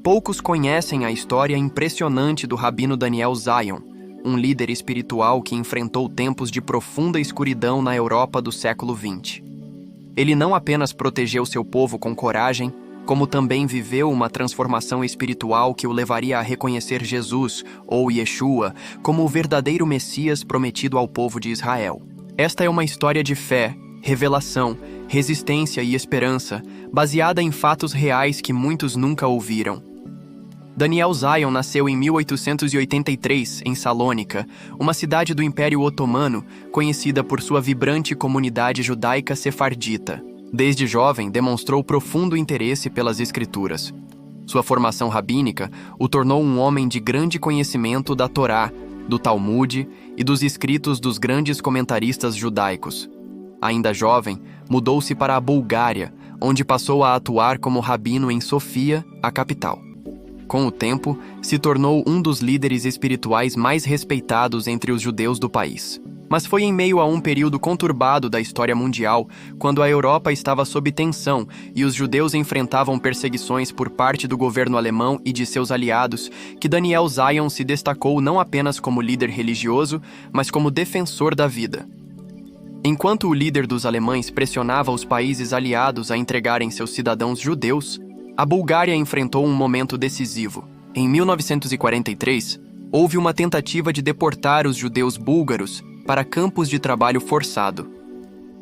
Poucos conhecem a história impressionante do Rabino Daniel Zion, um líder espiritual que enfrentou tempos de profunda escuridão na Europa do século XX. Ele não apenas protegeu seu povo com coragem, como também viveu uma transformação espiritual que o levaria a reconhecer Jesus, ou Yeshua, como o verdadeiro Messias prometido ao povo de Israel. Esta é uma história de fé, revelação, resistência e esperança, baseada em fatos reais que muitos nunca ouviram. Daniel Zion nasceu em 1883, em Salônica, uma cidade do Império Otomano, conhecida por sua vibrante comunidade judaica sefardita. Desde jovem, demonstrou profundo interesse pelas escrituras. Sua formação rabínica o tornou um homem de grande conhecimento da Torá, do Talmude e dos escritos dos grandes comentaristas judaicos. Ainda jovem, mudou-se para a Bulgária, onde passou a atuar como rabino em Sofia, a capital. Com o tempo, se tornou um dos líderes espirituais mais respeitados entre os judeus do país. Mas foi em meio a um período conturbado da história mundial, quando a Europa estava sob tensão e os judeus enfrentavam perseguições por parte do governo alemão e de seus aliados, que Daniel Zion se destacou não apenas como líder religioso, mas como defensor da vida. Enquanto o líder dos alemães pressionava os países aliados a entregarem seus cidadãos judeus, a Bulgária enfrentou um momento decisivo. Em 1943, houve uma tentativa de deportar os judeus búlgaros para campos de trabalho forçado.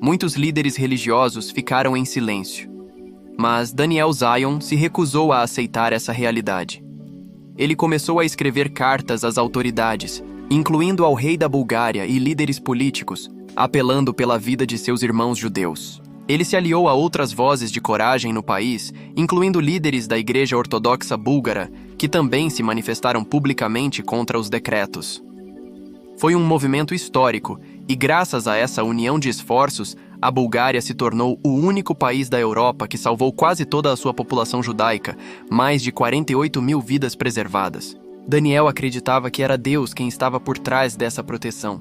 Muitos líderes religiosos ficaram em silêncio, mas Daniel Zion se recusou a aceitar essa realidade. Ele começou a escrever cartas às autoridades, incluindo ao rei da Bulgária e líderes políticos, apelando pela vida de seus irmãos judeus. Ele se aliou a outras vozes de coragem no país, incluindo líderes da Igreja Ortodoxa Búlgara, que também se manifestaram publicamente contra os decretos. Foi um movimento histórico, e graças a essa união de esforços, a Bulgária se tornou o único país da Europa que salvou quase toda a sua população judaica, mais de 48 mil vidas preservadas. Daniel acreditava que era Deus quem estava por trás dessa proteção.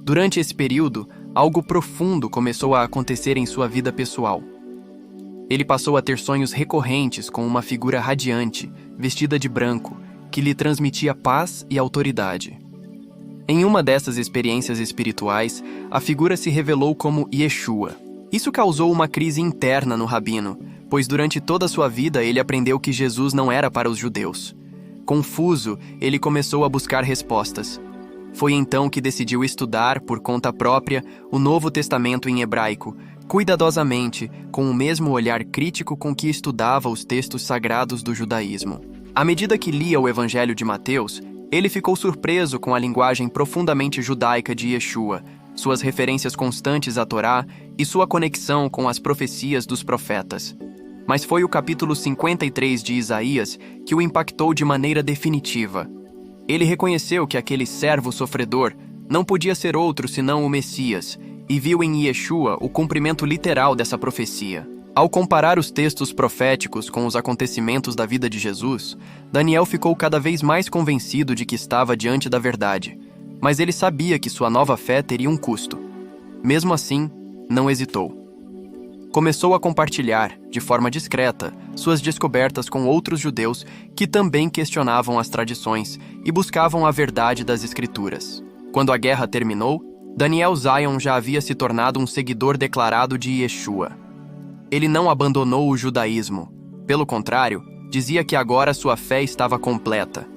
Durante esse período, algo profundo começou a acontecer em sua vida pessoal. Ele passou a ter sonhos recorrentes com uma figura radiante, vestida de branco, que lhe transmitia paz e autoridade. Em uma dessas experiências espirituais, a figura se revelou como Yeshua. Isso causou uma crise interna no rabino, pois durante toda a sua vida ele aprendeu que Jesus não era para os judeus. Confuso, ele começou a buscar respostas. Foi então que decidiu estudar, por conta própria, o Novo Testamento em hebraico, cuidadosamente, com o mesmo olhar crítico com que estudava os textos sagrados do judaísmo. À medida que lia o Evangelho de Mateus, ele ficou surpreso com a linguagem profundamente judaica de Yeshua, suas referências constantes à Torá e sua conexão com as profecias dos profetas. Mas foi o capítulo 53 de Isaías que o impactou de maneira definitiva. Ele reconheceu que aquele servo sofredor não podia ser outro senão o Messias, e viu em Yeshua o cumprimento literal dessa profecia. Ao comparar os textos proféticos com os acontecimentos da vida de Jesus, Daniel ficou cada vez mais convencido de que estava diante da verdade, mas ele sabia que sua nova fé teria um custo. Mesmo assim, não hesitou. Começou a compartilhar, de forma discreta, suas descobertas com outros judeus que também questionavam as tradições e buscavam a verdade das Escrituras. Quando a guerra terminou, Daniel Zion já havia se tornado um seguidor declarado de Yeshua. Ele não abandonou o judaísmo. Pelo contrário, dizia que agora sua fé estava completa.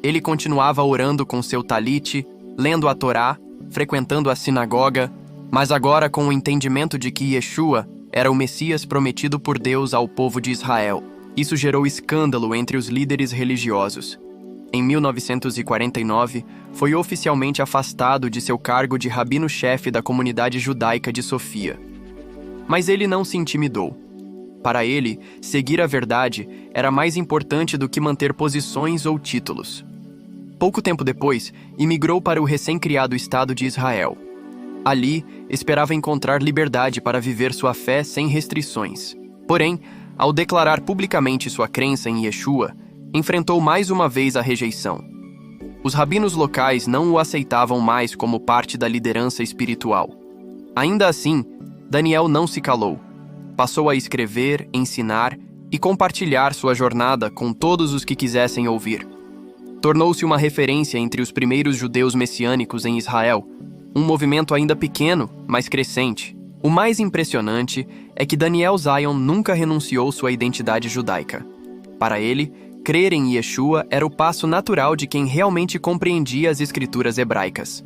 Ele continuava orando com seu talite, lendo a Torá, frequentando a sinagoga, mas agora com o entendimento de que Yeshua era o Messias prometido por Deus ao povo de Israel. Isso gerou escândalo entre os líderes religiosos. Em 1949, foi oficialmente afastado de seu cargo de rabino-chefe da comunidade judaica de Sofia. Mas ele não se intimidou. Para ele, seguir a verdade era mais importante do que manter posições ou títulos. Pouco tempo depois, imigrou para o recém-criado Estado de Israel. Ali, esperava encontrar liberdade para viver sua fé sem restrições. Porém, ao declarar publicamente sua crença em Yeshua, enfrentou mais uma vez a rejeição. Os rabinos locais não o aceitavam mais como parte da liderança espiritual. Ainda assim, Daniel não se calou. Passou a escrever, ensinar e compartilhar sua jornada com todos os que quisessem ouvir. Tornou-se uma referência entre os primeiros judeus messiânicos em Israel, um movimento ainda pequeno, mas crescente. O mais impressionante é que Daniel Zion nunca renunciou sua identidade judaica. Para ele, crer em Yeshua era o passo natural de quem realmente compreendia as escrituras hebraicas.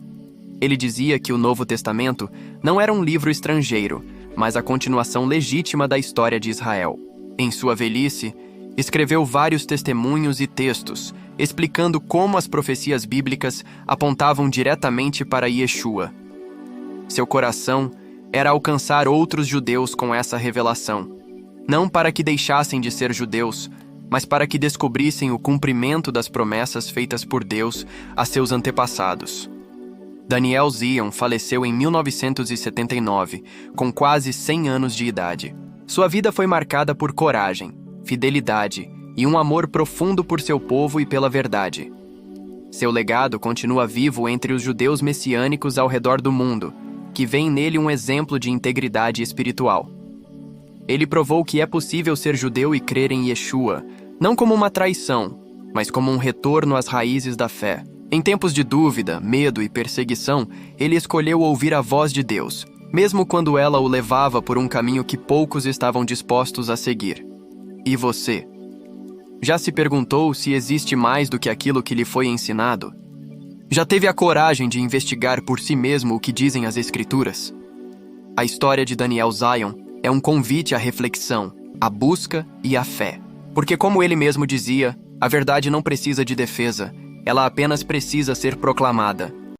Ele dizia que o Novo Testamento não era um livro estrangeiro, mas a continuação legítima da história de Israel. Em sua velhice, escreveu vários testemunhos e textos, explicando como as profecias bíblicas apontavam diretamente para Yeshua. Seu coração era alcançar outros judeus com essa revelação, não para que deixassem de ser judeus, mas para que descobrissem o cumprimento das promessas feitas por Deus a seus antepassados. Daniel Zion faleceu em 1979, com quase 100 anos de idade. Sua vida foi marcada por coragem, fidelidade e um amor profundo por seu povo e pela verdade. Seu legado continua vivo entre os judeus messiânicos ao redor do mundo, que veem nele um exemplo de integridade espiritual. Ele provou que é possível ser judeu e crer em Yeshua, não como uma traição, mas como um retorno às raízes da fé. Em tempos de dúvida, medo e perseguição, ele escolheu ouvir a voz de Deus, mesmo quando ela o levava por um caminho que poucos estavam dispostos a seguir. E você? Já se perguntou se existe mais do que aquilo que lhe foi ensinado? Já teve a coragem de investigar por si mesmo o que dizem as Escrituras? A história de Daniel Zion é um convite à reflexão, à busca e à fé. Porque, como ele mesmo dizia, a verdade não precisa de defesa, ela apenas precisa ser proclamada.